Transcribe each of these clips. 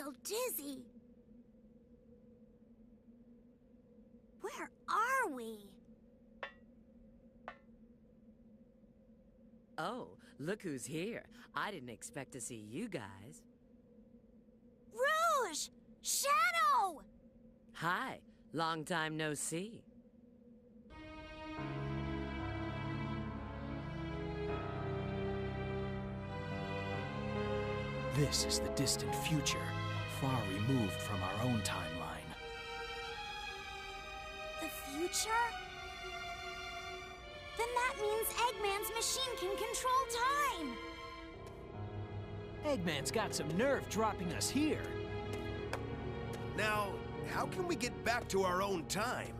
feel dizzy. Where are we? Oh, look who's here. I didn't expect to see you guys. Rouge! Shadow! Hi, long time no see. This is the distant future, far removed from our own timeline. The future? Then that means Eggman's machine can control time! Eggman's got some nerve dropping us here. Now, how can we get back to our own time?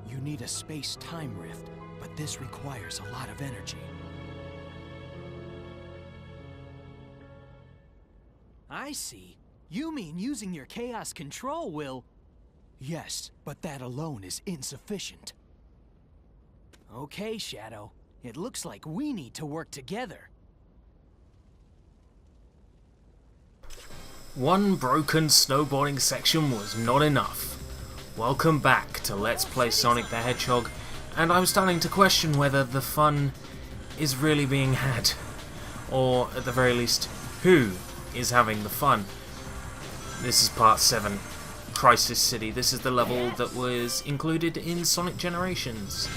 You need a space-time rift, but this requires a lot of energy. I see. You mean using your chaos control will... Yes, but that alone is insufficient. Okay, Shadow. It looks like we need to work together. One broken snowboarding section was not enough. Welcome back to Let's Play Sonic the Hedgehog, and I'm starting to question whether the fun is really being had. Or, at the very least, who is having the fun. This is part 7, Crisis City. This is the level that was included in Sonic Generations.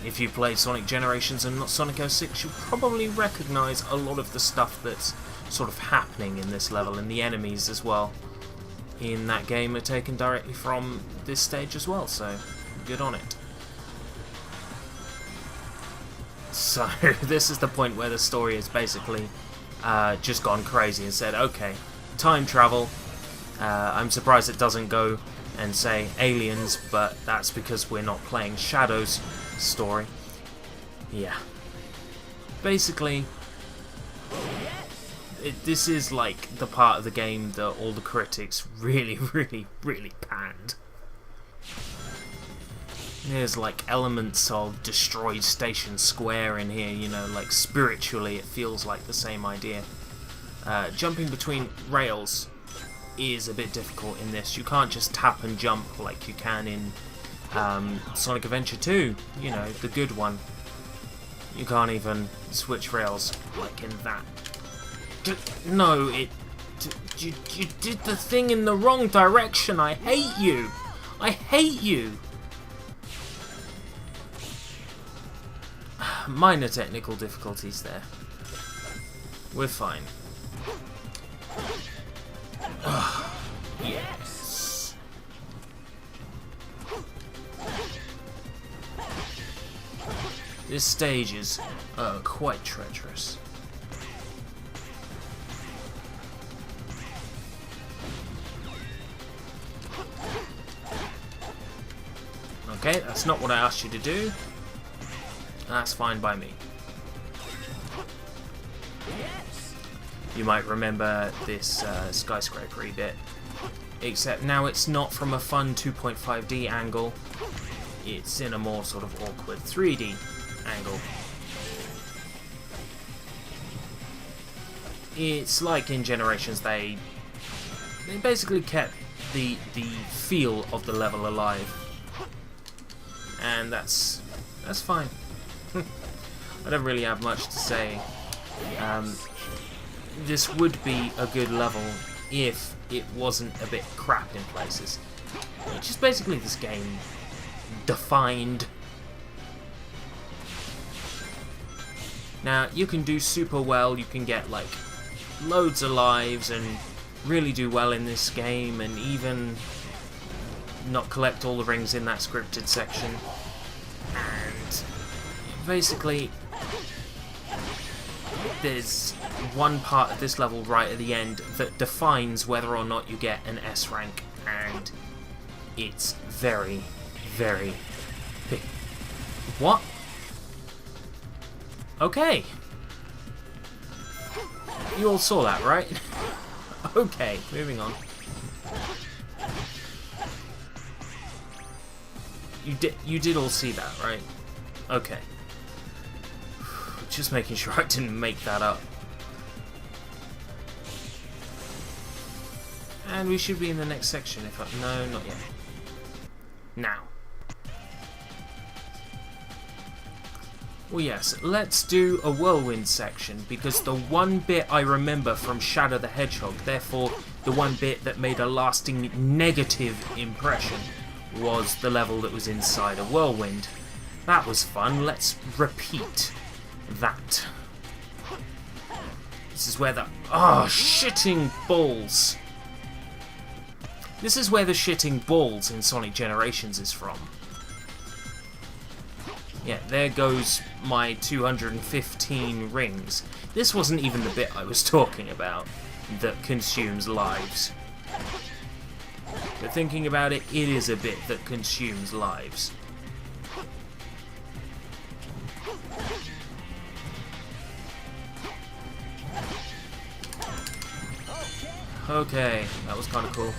If you played Sonic Generations and not Sonic 06, you'll probably recognise a lot of the stuff that's sort of happening in this level, and the enemies as well in that game are taken directly from this stage as well, so good on it. So this is the point where the story has basically just gone crazy and said, okay, time travel. I'm surprised it doesn't go and say aliens, but that's because we're not playing Shadow's story. Yeah. Basically, this is like the part of the game that all the critics really panned. There's like elements of destroyed Station Square in here, you know, like spiritually it feels like the same idea. Jumping between rails is a bit difficult in this. You can't just tap and jump like you can in Sonic Adventure 2, you know, the good one. You can't even switch rails like in that. No, you did the thing in the wrong direction. I hate you. I hate you. Minor technical difficulties there. We're fine. Yes. This stage is quite treacherous. Okay, that's not what I asked you to do. That's fine by me. You might remember this skyscraper-y bit, except now it's not from a fun 2.5D angle, it's in a more sort of awkward 3D angle. It's like in Generations, they basically kept the feel of the level alive, and that's fine. I don't really have much to say. This would be a good level if it wasn't a bit crap in places, which is basically this game defined. Now, you can do super well, you can get like loads of lives and really do well in this game, and even not collect all the rings in that scripted section. And basically, there's one part of this level right at the end that defines whether or not you get an S rank, and it's very big. What? Okay. You all saw that, right? Okay, moving on. You did all see that, right? Okay. Just making sure I didn't make that up. And we should be in the next section if I... No, not yet. Now. Well, yes, let's do a whirlwind section, because the one bit I remember from Shadow the Hedgehog, therefore the one bit that made a lasting negative impression, was the level that was inside a whirlwind. That was fun. Let's repeat that. This is where the... shitting balls. This is where the shitting balls in Sonic Generations is from. Yeah, there goes my 215 rings. This wasn't even the bit I was talking about that consumes lives. But thinking about it, it is a bit that consumes lives. Okay, that was kind of cool.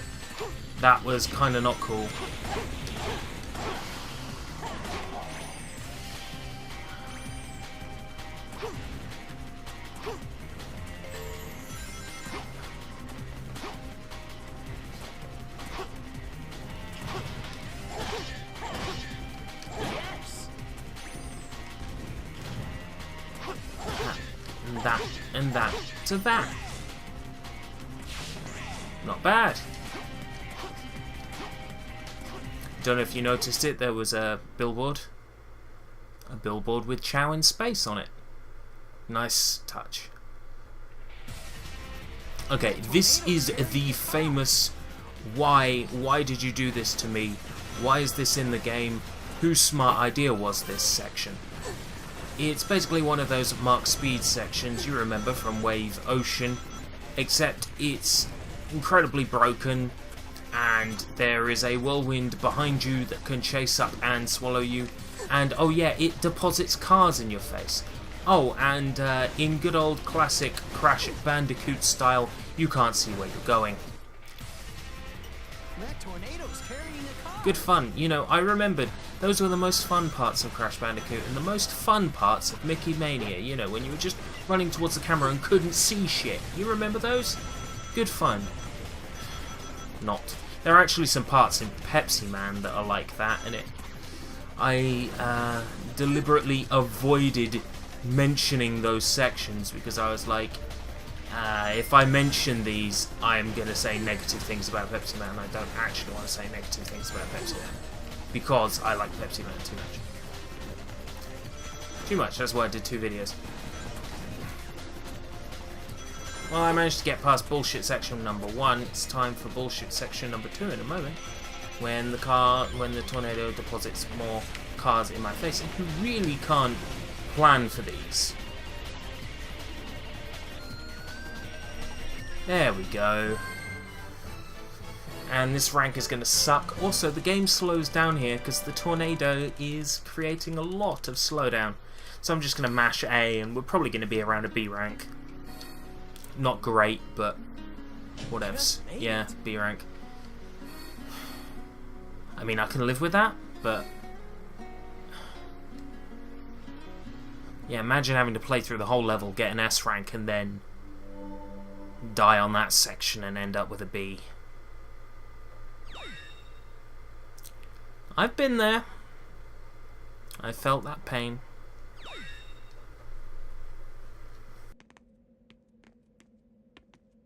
That was kind of not cool. And that to that. Not bad. Don't know if you noticed it, there was a billboard. A billboard with Chow in space on it. Nice touch. Okay, this is the famous why did you do this to me? Why is this in the game? Whose smart idea was this section? It's basically one of those Mark Speed sections you remember from Wave Ocean, except it's incredibly broken, and there is a whirlwind behind you that can chase up and swallow you, and oh yeah, it deposits cars in your face. Oh, and in good old classic Crash Bandicoot style, you can't see where you're going. That tornado's carrying a car. Good fun. You know, I remembered those were the most fun parts of Crash Bandicoot and the most fun parts of Mickey Mania, you know, when you were just running towards the camera and couldn't see shit. You remember those? Good fun. Not. There are actually some parts in Pepsi Man that are like that, and I deliberately avoided mentioning those sections because I was like, if I mention these, I'm going to say negative things about Pepsi Man. I don't actually want to say negative things about Pepsi Man because I like Pepsi Man too much. Too much, that's why I did 2 videos. Well, I managed to get past bullshit section number 1. It's time for bullshit section number 2 in a moment. When the tornado deposits more cars in my face. And you really can't plan for these. There we go. And this rank is going to suck. Also, the game slows down here because the tornado is creating a lot of slowdown. So I'm just going to mash A and we're probably going to be around a B rank. Not great, but whatevs. Yeah, B rank. I mean, I can live with that, but yeah, imagine having to play through the whole level, get an S rank, and then die on that section and end up with a B. I've been there. I felt that pain.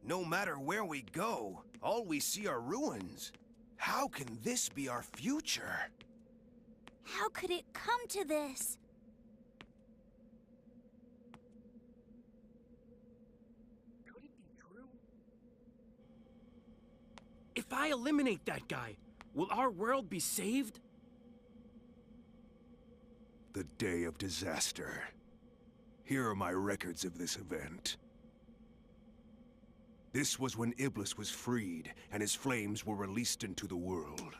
No matter where we go, all we see are ruins. How can this be our future? How could it come to this? Could it be true? If I eliminate that guy, will our world be saved? The day of disaster. Here are my records of this event. This was when Iblis was freed, and his flames were released into the world.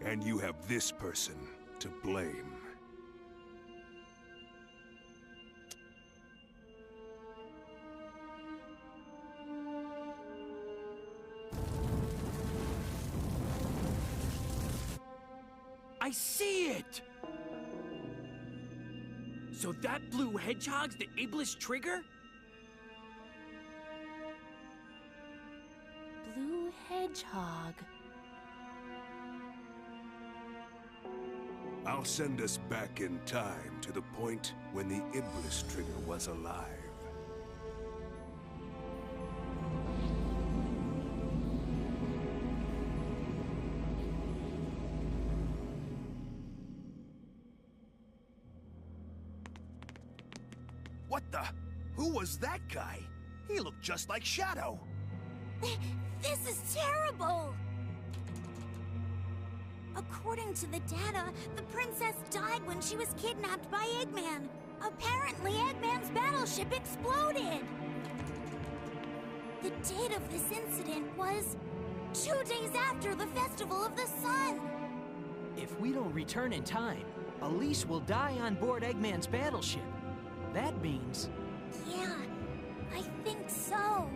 And you have this person to blame. I see it! So that blue hedgehog's the ablest trigger? Blue hedgehog. I'll send us back in time to the point when the Iblis trigger was alive. What the? Who was that guy? He looked just like Shadow. This is terrible! According to the data, the princess died when she was kidnapped by Eggman. Apparently, Eggman's battleship exploded! The date of this incident was 2 days after the Festival of the Sun! If we don't return in time, Elise will die on board Eggman's battleship. That means... Yeah, I think so.